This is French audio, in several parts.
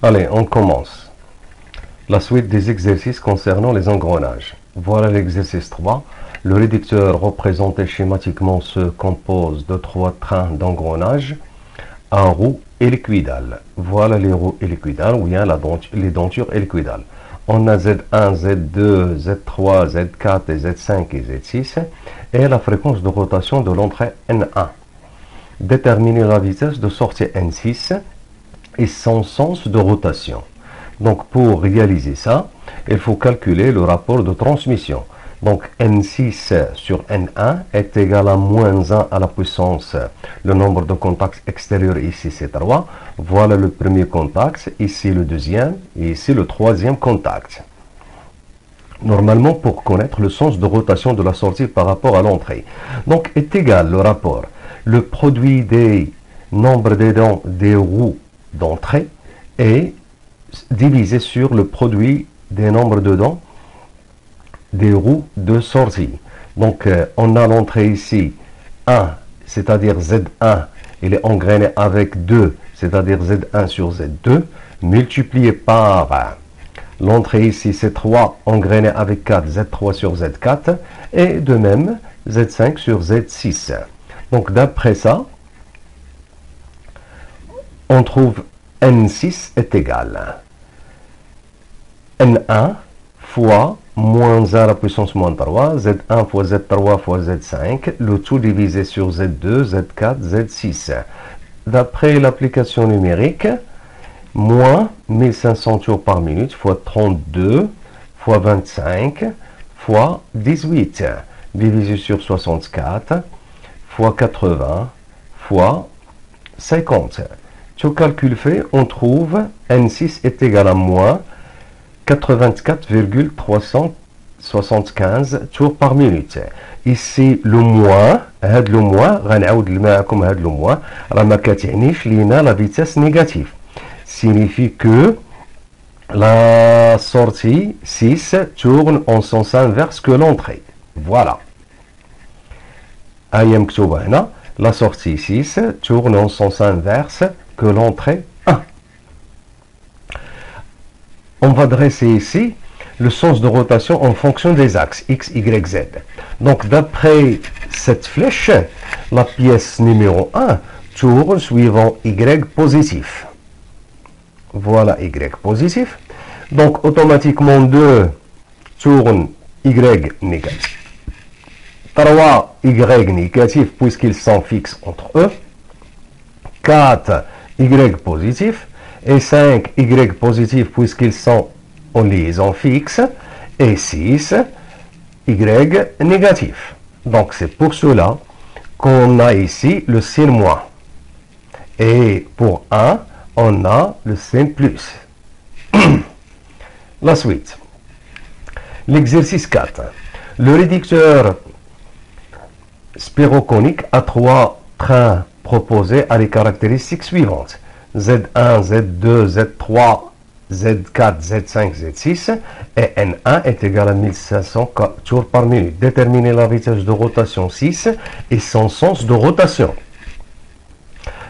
Allez, on commence. La suite des exercices concernant les engrenages. Voilà l'exercice 3. Le réducteur représenté schématiquement se compose de 3 trains d'engrenage à roues hélicoïdales. Voilà les roues hélicoïdales, ou bien les dentures hélicoïdales. On a Z1, Z2, Z3, Z4 et Z5 et Z6 et la fréquence de rotation de l'entrée N1. Déterminer la vitesse de sortie N6 et son sens de rotation. Donc pour réaliser ça, il faut calculer le rapport de transmission. Donc N6 sur N1 est égal à moins 1 à la puissance. Le nombre de contacts extérieurs ici c'est 3. Voilà le premier contact, ici le deuxième et ici le troisième contact. Normalement, pour connaître le sens de rotation de la sortie par rapport à l'entrée. Donc est égal le rapport. Le produit des nombres des dents des roues d'entrée est divisé sur le produit des nombres de dents des roues de sortie. Donc on a l'entrée ici 1, c'est-à-dire Z1, il est engrainé avec 2, c'est-à-dire Z1 sur Z2, multiplié par l'entrée ici c'est 3, engrainé avec 4, Z3 sur Z4, et de même Z5 sur Z6. Donc d'après ça, on trouve N6 est égal N1 fois moins 1 à la puissance moins 3, Z1 fois Z3 fois Z5, le tout divisé sur Z2, Z4, Z6. D'après l'application numérique, moins 1500 tours par minute fois 32 fois 25 fois 18, divisé sur 64 fois 80 fois 50. Tout calcul fait, on trouve N6 est égal à moins 84,375 tours par minute. Ici le moins, غنعاود معكم هذا le moins, راه ما كتعنيش لينا la vitesse négative. Signifie que la sortie 6 tourne en sens inverse que l'entrée. Voilà. هي مكتوبة هنا. La sortie 6 tourne en sens inverse que l'entrée 1. On va dresser ici le sens de rotation en fonction des axes X, Y, Z. Donc d'après cette flèche, la pièce numéro 1 tourne suivant Y positif. Voilà Y positif. Donc automatiquement 2 tourne Y négatif. 3 Y négatif puisqu'ils sont fixes entre eux. 4 Y positif. Et 5 Y positif puisqu'ils sont en liaison fixe. Et 6 Y négatif. Donc c'est pour cela qu'on a ici le signe moins. Et pour 1, on a le signe plus. La suite. L'exercice 4. Le réducteur spiroconique a 3 trains proposés à les caractéristiques suivantes. Z1, Z2, Z3, Z4, Z5, Z6 et N1 est égal à 1500 tours par minute. Déterminer la vitesse de rotation 6 et son sens de rotation.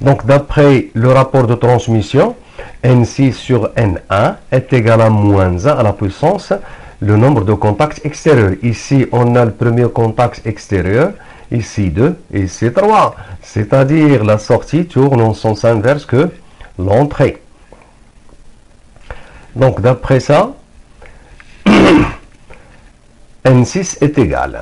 Donc d'après le rapport de transmission, N6 sur N1 est égal à moins 1 à la puissance le nombre de contacts extérieurs. Ici on a le premier contact extérieur, ici 2 et ici 3. C'est-à-dire la sortie tourne en sens inverse que l'entrée. Donc d'après ça, N6 est égal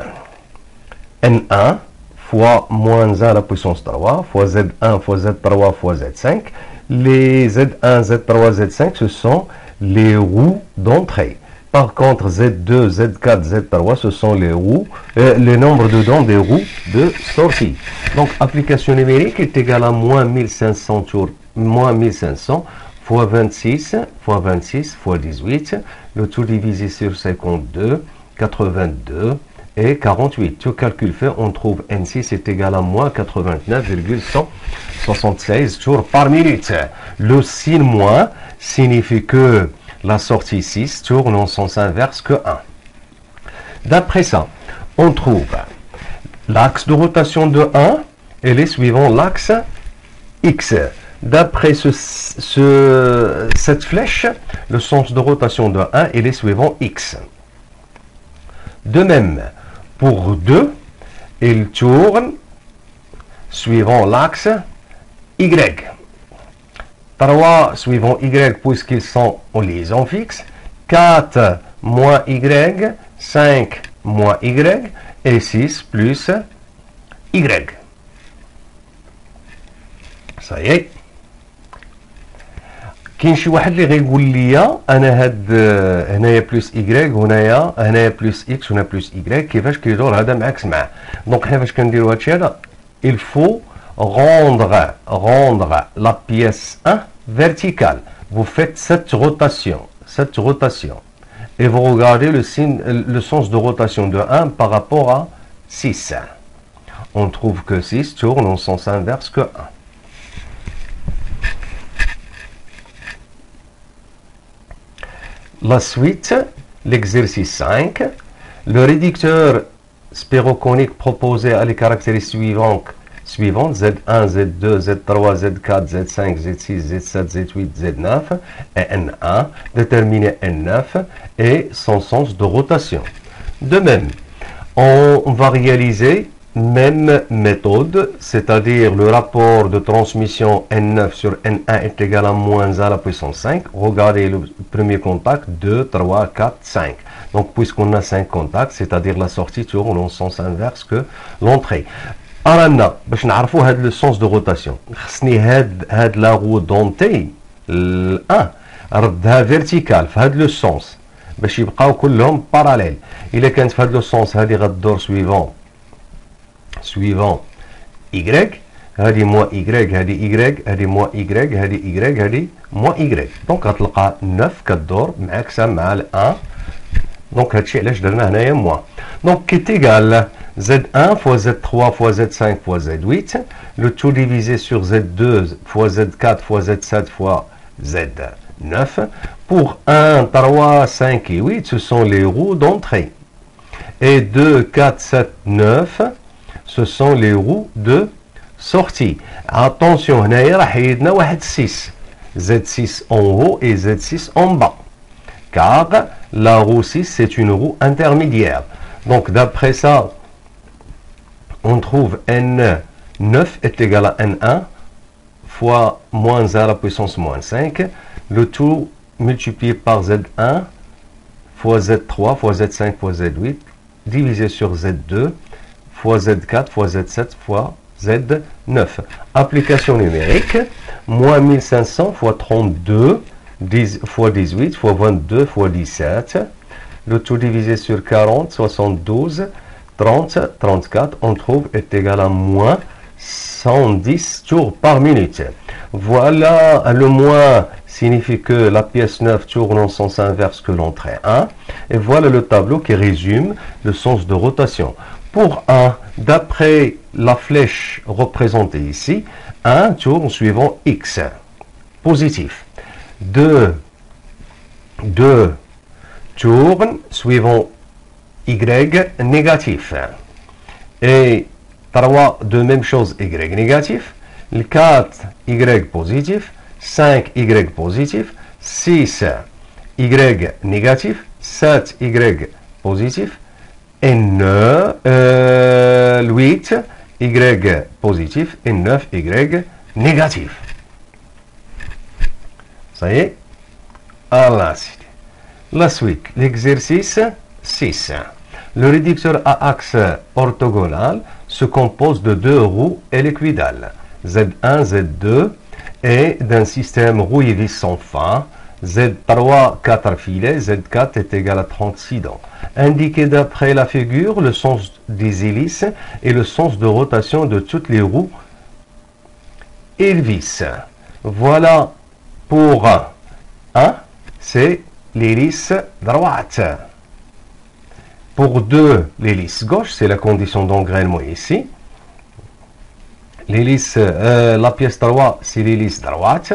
N1 fois moins 1 à la puissance 3 fois Z1 fois Z3 fois Z5. Les Z1, Z3, Z5 ce sont les roues d'entrée. Par contre Z2, Z4, Z3 ce sont les roues, les nombres de dents des roues de sortie. Donc application numérique est égale à moins 1500 tours, moins 1500 fois 26 fois 26 fois 18, le tout divisé sur 52, 82 et 48. Tout calcul fait, on trouve N6 est égal à moins 89,176 tours par minute. Le signe moins signifie que la sortie 6 tourne en sens inverse que 1. D'après ça, on trouve l'axe de rotation de 1, elle est suivant l'axe X. D'après cette flèche, le sens de rotation de 1 est suivant x. De même, pour 2, il tourne suivant l'axe y. 3 suivant y puisqu'ils sont en liaison fixe. 4 moins y, 5 moins y et 6 plus y. Ça y est. كاين شي واحد اللي غيقول لي انا هاد هنايا بلس y هنايا بلس x هنا بلس y كيفاش كيدور هذا معاكس معاه. دونك حنا فاش كنديروا هادشي هذا il faut rendre la pièce 1 verticale. Vous faites cette rotation et vous regardez le sens de rotation de 1 par rapport à 6. On trouve que 6 tourne en sens inverse que 1. La suite, l'exercice 5, le réducteur spiroconique proposé a les caractéristiques suivantes Z1, Z2, Z3, Z4, Z5, Z6, Z7, Z8, Z9 et N1, déterminer N9 et son sens de rotation. De même, on va réaliser même méthode, c'est-à-dire le rapport de transmission N9 sur N1 est égal à moins a à la puissance 5. Regardez le premier contact, 2, 3, 4, 5. Donc, puisqu'on a 5 contacts, c'est-à-dire la sortie tourne en sens inverse que l'entrée. Alors, باش نعرفوا هذا le sens de rotation. خصني هاد la roue dentée 1 ردها vertical في هذا le sens باش يبقاو كلهم parallèles. إلا كانت في هذا le sens هذه غدور suivant y, هذه moins y, هذه y, هذه moins y, هذه y, هذه moins y. دونك غتلقى 9 كدور معاكسه مع ال 1. دونك هادشي علاش درنا هنايا moins. دونك كي تيغال Z1 fois Z3 fois Z5 fois Z8, le tout divisé sur Z2 fois Z4 fois Z7 fois Z9. Pour 1, 3, 5 et 8, ce sont les roues d'entrée. Et 2, 4, 7, 9, ce sont les roues de sortie. Attention, هنايا راح يدنا واحد 6. Z6 en haut et Z6 en bas. Car la roue 6, c'est une roue intermédiaire. Donc d'après ça, on trouve N9 est égal à N1 fois moins a à la puissance moins 5. Le tout multiplié par Z1 fois Z3 fois Z5 fois Z8 divisé sur Z2 fois Z4 fois Z7 fois Z9. Application numérique, moins 1500 fois 32 10 fois 18 fois 22 fois 17. Le tout divisé sur 40, 72, 30, 34, on trouve est égal à moins 110 tours par minute. Voilà, le moins signifie que la pièce 9 tourne en sens inverse que l'entrée 1. Et voilà le tableau qui résume le sens de rotation. Pour 1, d'après la flèche représentée ici, 1 tourne suivant X, positif. 2 tourne suivant Y, négatif. Et 3, de même chose, Y négatif. Le 4, Y positif. 5, Y positif. 6, Y négatif. 7, Y positif. Et 9, 8, Y positif. Et 9, Y négatif. Ça y est. La suite, l'exercice 6. Le réducteur à axe orthogonal se compose de deux roues équidales, Z1, Z2, et d'un système roue et vis sans fin, Z3, 4 filets, Z4 est égal à 36 dents. Indiquez d'après la figure le sens des hélices et le sens de rotation de toutes les roues et vis. Voilà pour 1, c'est l'hélice droite. Pour 2, l'hélice gauche, c'est la condition d'engrainement ici. L'hélice, la pièce 3, c'est l'hélice droite.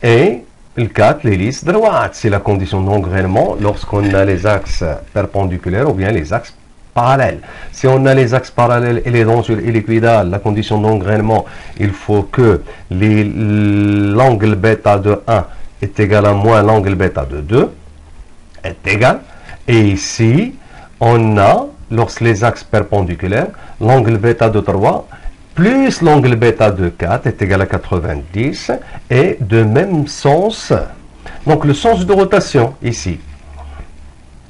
Et le 4, l'hélice droite, c'est la condition d'engrainement lorsqu'on a les axes perpendiculaires ou bien les axes parallèles. Si on a les axes parallèles et les densules éliquidales, la condition d'engrainement, il faut que l'angle bêta de 1 est égal à moins l'angle bêta de 2 est égal. Et ici, on a, lorsque les axes perpendiculaires, l'angle bêta de 3 plus l'angle bêta de 4 est égal à 90 et de même sens. Donc le sens de rotation ici.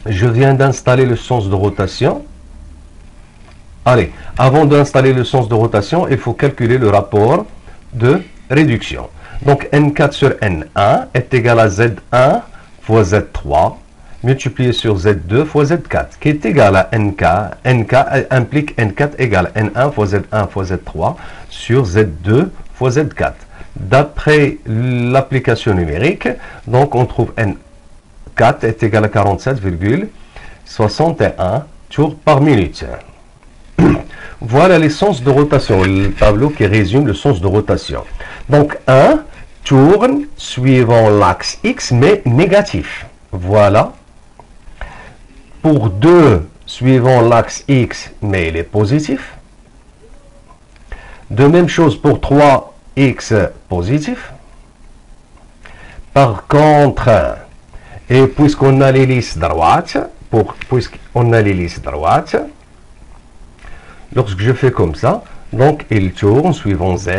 Je viens d'installer le sens de rotation. Allez, avant d'installer le sens de rotation, il faut calculer le rapport de réduction. Donc N4 sur N1 est égal à Z1 fois Z3 multiplié sur Z2 fois Z4 qui est égal à NK. NK implique N4 égale N1 fois Z1 fois Z3 sur Z2 fois Z4. D'après l'application numérique, donc on trouve N4 est égal à 47,61 tours par minute. Voilà les sens de rotation, le tableau qui résume le sens de rotation. Donc 1 tourne suivant l'axe X mais négatif. Voilà. Pour 2 suivant l'axe X mais il est positif. De même chose pour 3X positif. Par contre, et puisqu'on a l'hélice droite, lorsque je fais comme ça, donc il tourne suivant Z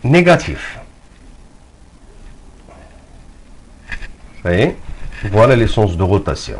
négatif. Vous voyez? Voilà les sens de rotation.